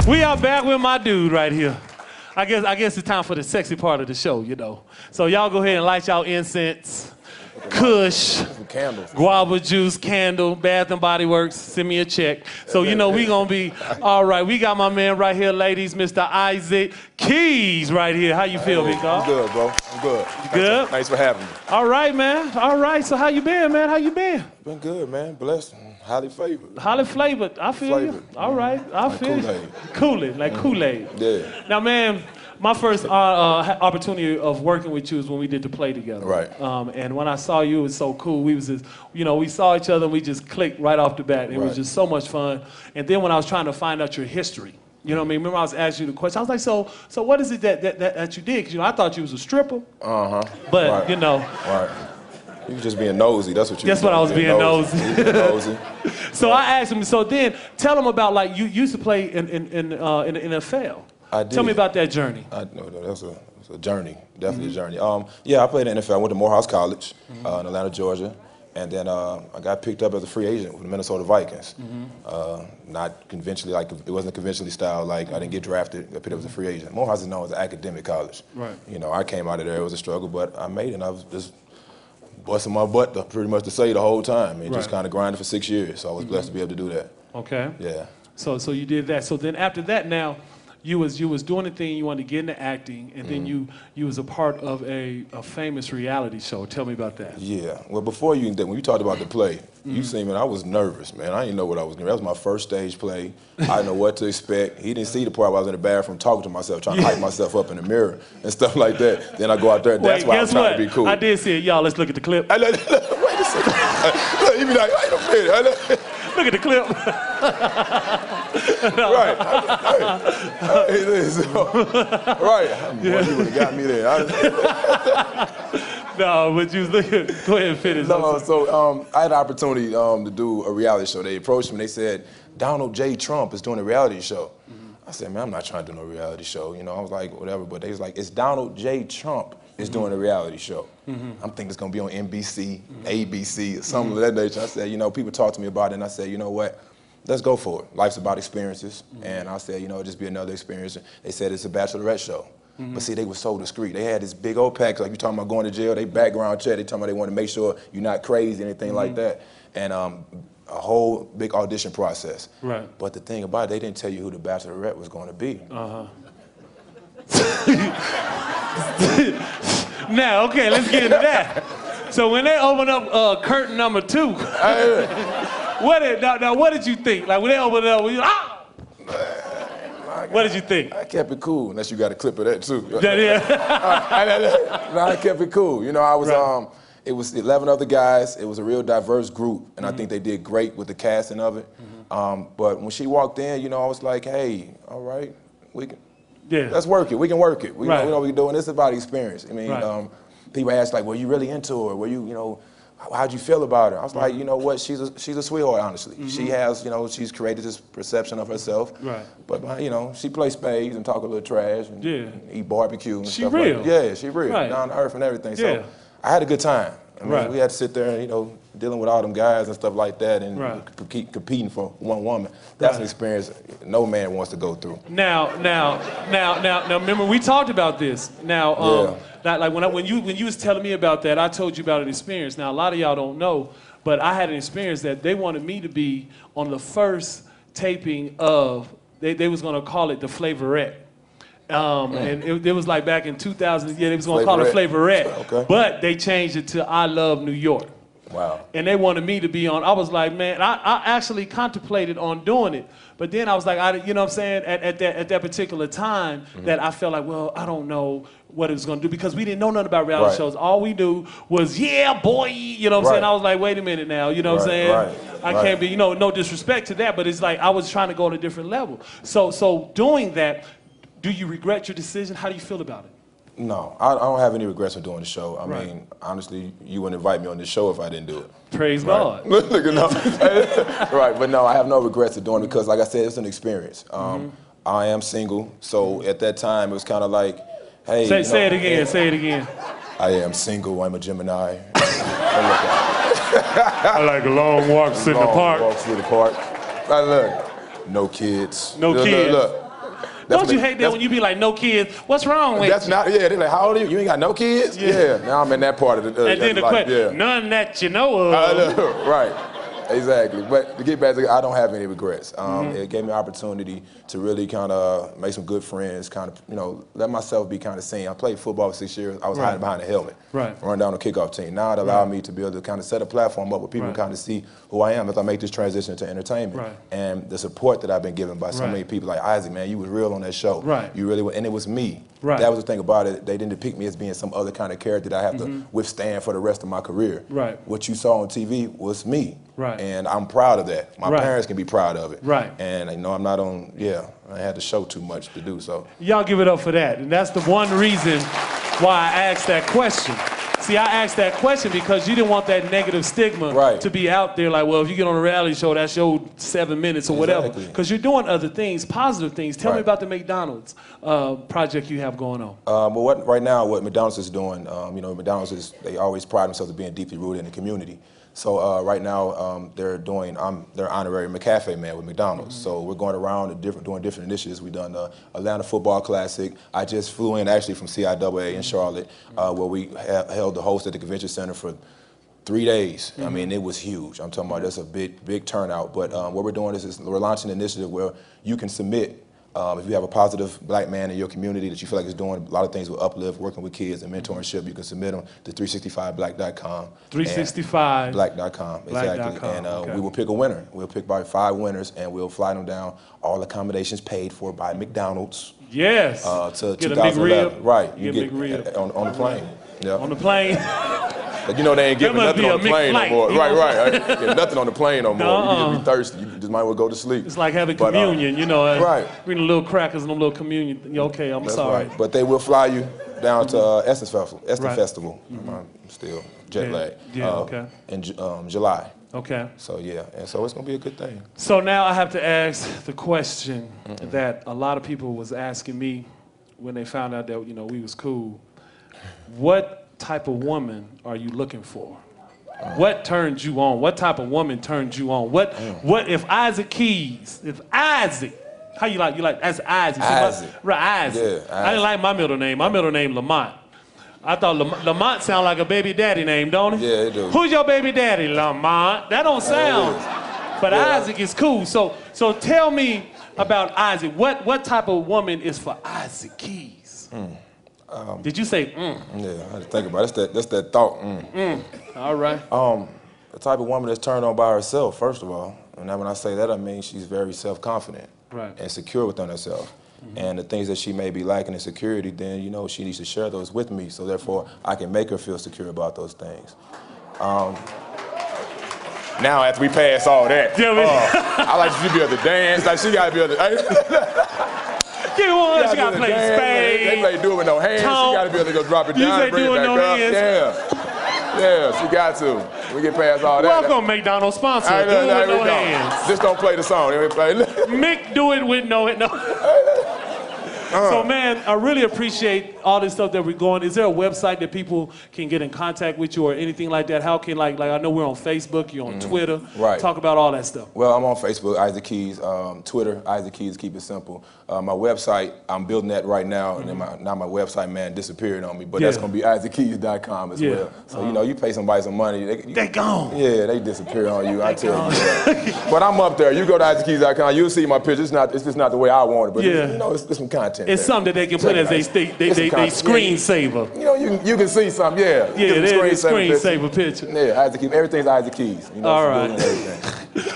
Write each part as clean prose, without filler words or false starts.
We are back with my dude right here. I guess it's time for the sexy part of the show, you know. So y'all go ahead and light y'all incense, kush, candles, guava juice, candle, Bath and Body Works, send me a check. So you know we gonna be all right. We got my man right here, ladies, Mr. Isaac Keys right here. How you feel, big dog? I'm good, bro. I'm good. You good? Thanks for having me. All right, man. All right. So how you been, man? How you been? Been good, man. Blessed. Highly favored. Highly flavored. I feel you. All right. I feel you. Kool-Aid, like Kool-Aid. Yeah. Now, man, my first opportunity of working with you is when we did the play together. Right. And when I saw you, it was so cool. We was just, you know, we saw each other and we just clicked right off the bat. It was just so much fun. And then when I was trying to find out your history, you know what I mean? Remember I was asking you the question. I was like, so what is it that you did? Because, you know, I thought you was a stripper. Uh-huh. But, right. you know. Right. You was just being nosy. That's what you That's what I was being nosy. nosy. So I asked him, so then tell him about, like, you used to play in the NFL. I did. Tell me about that journey. No, that's a journey, definitely a journey. Yeah, I played in the NFL. I went to Morehouse College in Atlanta, Georgia. And then I got picked up as a free agent with the Minnesota Vikings. Not conventionally, like it wasn't conventionally styled, like I didn't get drafted, got picked up as a free agent. Morehouse is known as an academic college. Right. You know, I came out of there, it was a struggle, but I made it and I was just busting my butt pretty much to say the whole time and just kind of grinded for 6 years. So I was blessed to be able to do that. Okay. Yeah. So you did that. So then after that now, you was doing the thing, you wanted to get into acting, and then you was a part of a famous reality show. Tell me about that. Yeah. Well, before when you talked about the play, you seen me, I was nervous, man. I didn't know what I was going to do. That was my first stage play. I didn't know what to expect. He didn't see the part where I was in the bathroom talking to myself, trying to hype myself up in the mirror and stuff like that. Then I go out there, that's why I'm trying to be cool. I did see it. Y'all, let's look at the clip. Wait a second. Look, you be like, wait a minute. Look at the clip. Right. Right. Boy, you would have got me there. No, but you was looking. Go ahead and finish. No, so I had the opportunity to do a reality show. They approached me. They said, Donald J. Trump is doing a reality show. I said, man, I'm not trying to do no reality show. You know, I was like, whatever. But they was like, it's Donald J. Trump is doing a reality show. I'm thinking it's going to be on NBC, ABC, or something of that nature. I said, you know, people talk to me about it, and I said, you know what? Let's go for it. Life's about experiences. And I said, you know, just be another experience. They said it's a bachelorette show. But see, they were so discreet. They had this big old package, like you talking about going to jail, they background check, they talking about they want to make sure you're not crazy, anything like that. And a whole big audition process. Right. But the thing about it, they didn't tell you who the bachelorette was going to be. Now, okay, let's get into that. So when they open up curtain number 2, what did you think? Like when they opened it up, you what did you think? I kept it cool, unless you got a clip of that too. Yeah. No, I kept it cool. You know, I was it was 11 other guys. It was a real diverse group, and I think they did great with the casting of it. But when she walked in, you know, I was like, hey, all right, we can. Yeah. Let's work it. We can work it. We know what we're doing. This is about experience. I mean, people ask like, were you really into her? Were you, you know, how'd you feel about her? I was like, you know what? She's a sweetheart, honestly. She has, you know, she's created this perception of herself. Right. But you know, she plays spades and talk a little trash and eat barbecue and stuff real. like that. Yeah, she real. Down to earth and everything. So I had a good time. I mean, we had to sit there and, you know, dealing with all them guys and stuff like that and competing for one woman. That's an experience no man wants to go through. Now, remember, we talked about this. Now, like when you was telling me about that, I told you about an experience. Now, a lot of y'all don't know, but I had an experience that they wanted me to be on the first taping of, they was going to call it the Flavorette. And it was like back in 2000, they was going to call it Flavorette, but they changed it to I Love New York. Wow. And they wanted me to be on. I was like, man, I actually contemplated on doing it, but then I was like, you know what I'm saying, at that particular time, that I felt like, well, I don't know what it was going to do, because we didn't know nothing about reality shows. All we knew was, yeah, boy, you know what I'm saying? I was like, wait a minute now, you know what I'm saying? I can't be, you know, no disrespect to that, but it's like I was trying to go on a different level. So doing that, Do you regret your decision? How do you feel about it? No, I don't have any regrets for doing the show. I mean, honestly, you wouldn't invite me on this show if I didn't do it. Praise God. Look, no. Right, but no, I have no regrets of doing it because, like I said, it's an experience. I am single, so at that time it was kind of like, hey. Say it again. Say it again. I am single. I'm a Gemini. I like long walks in the park. Walks through the park. Look, no kids. No kids. Look. Don't you hate that when you be like, no kids? What's wrong with That's you? not, yeah, they're like, how old are you? You ain't got no kids? Yeah. Now I'm in that part of the and then the question, none that you know of. Right. Exactly. But to get back to it, I don't have any regrets. It gave me an opportunity to really kind of make some good friends, kind of, let myself be kind of seen. I played football for 6 years. I was hiding behind a helmet, run down the kickoff team. Now it allowed me to be able to kind of set a platform up where people kind of see who I am as I make this transition into entertainment. And the support that I've been given by so many people like, Isaac, man, you was real on that show. You really were, and it was me. That was the thing about it. They didn't depict me as being some other kind of character that I have to withstand for the rest of my career. What you saw on TV was me. And I'm proud of that. My parents can be proud of it. And I'm not on, I had to show too much to do so. Y'all give it up for that. And that's the one reason why I asked that question. See, I asked that question because you didn't want that negative stigma to be out there like, well, if you get on a reality show, that's your 7 minutes or whatever. Because you're doing other things, positive things. Tell me about the McDonald's project you have going on. Well, right now, what McDonald's is doing, McDonald's they always pride themselves on being deeply rooted in the community. So right now they're doing, they're honorary McCafe man with McDonald's. So we're going around doing different initiatives. We've done the Atlanta Football Classic. I just flew in actually from CIAA in Charlotte, where we held the host at the convention center for 3 days. I mean, it was huge. I'm talking about that's a big turnout. But what we're doing is we're launching an initiative where you can submit. If you have a positive black man in your community that you feel like is doing a lot of things with uplift, working with kids and mentorship, you can submit them to 365black.com. 365black.com, exactly. And we will pick a winner. We'll pick about 5 winners, and we'll fly them down, all accommodations paid for by McDonald's. Yes. To get 2011. Right. You get on the plane. Yep. On the plane. Like, they ain't giving nothing on the plane no more. Right. Yeah, nothing on the plane no more. You just be thirsty. You just might well go to sleep. It's like having communion, Bring the little crackers and them little communion. Okay, I'm sorry. Right. But they will fly you down to Essence Festival. I'm still jet lagged. In July. Okay. So and so it's gonna be a good thing. So now I have to ask the question that a lot of people was asking me when they found out that we was cool. What type of woman are you looking for? What turned you on? What type of woman turned you on? What if Isaac Keys, how you like, that's Isaac. Isaac. Right, Isaac. Yeah, Isaac. I didn't like my middle name. My middle name Lamont. I thought Lamont sound like a baby daddy name, don't it? Yeah, it do. Who's your baby daddy? Lamont. That don't sound. But Isaac is cool. So tell me about Isaac. What type of woman is for Isaac Keys? Did you say Yeah, I had to think about it. That's that thought. All right. The type of woman that's turned on by herself, first of all. And when I say that, I mean she's very self-confident and secure within herself. And the things that she may be lacking in security, then she needs to share those with me, so therefore I can make her feel secure about those things. Now after we pass all that, I like she be able to dance, like she gotta be able to. Give one, she gotta play spades. They play do it with no hands. She gotta be able to go drop it down and bring it back up. Yeah, she got to. We get past all that. Welcome, McDonald's sponsor. Do it with no hands. Just don't play the song. Mick, do it with no. So, man, I really appreciate all this stuff that we're going. Is there a website that people can get in contact with you or anything like that? How can, like I know we're on Facebook, you're on Twitter. Talk about all that stuff. Well, I'm on Facebook, Isaac Keys. Twitter, Isaac Keys, keep it simple. My website, I'm building that right now, and then now my website, man, disappeared on me, but that's going to be isaackeys.com as well. So, you pay somebody some money. They gone. Yeah, they disappear on you, I tell you. But I'm up there. You go to isaackeys.com, you'll see my picture. It's just not the way I want it, but it's some content. It's something that they can put as they screensaver. You can see something, Yeah, it is a screensaver picture. Yeah, Isaac Keys. Everything's Isaac Keys. All right.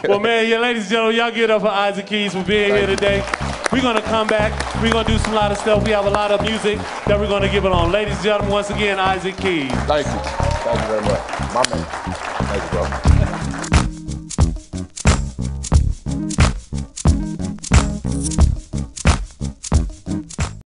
Well, man, ladies and gentlemen, y'all give it up for Isaac Keys for being here today. We're going to come back. We're going to do some lot of stuff. We have a lot of music that we're going to give it on. Ladies and gentlemen, once again, Isaac Keys. Thank you. Thank you very much. My man. Thank you, bro.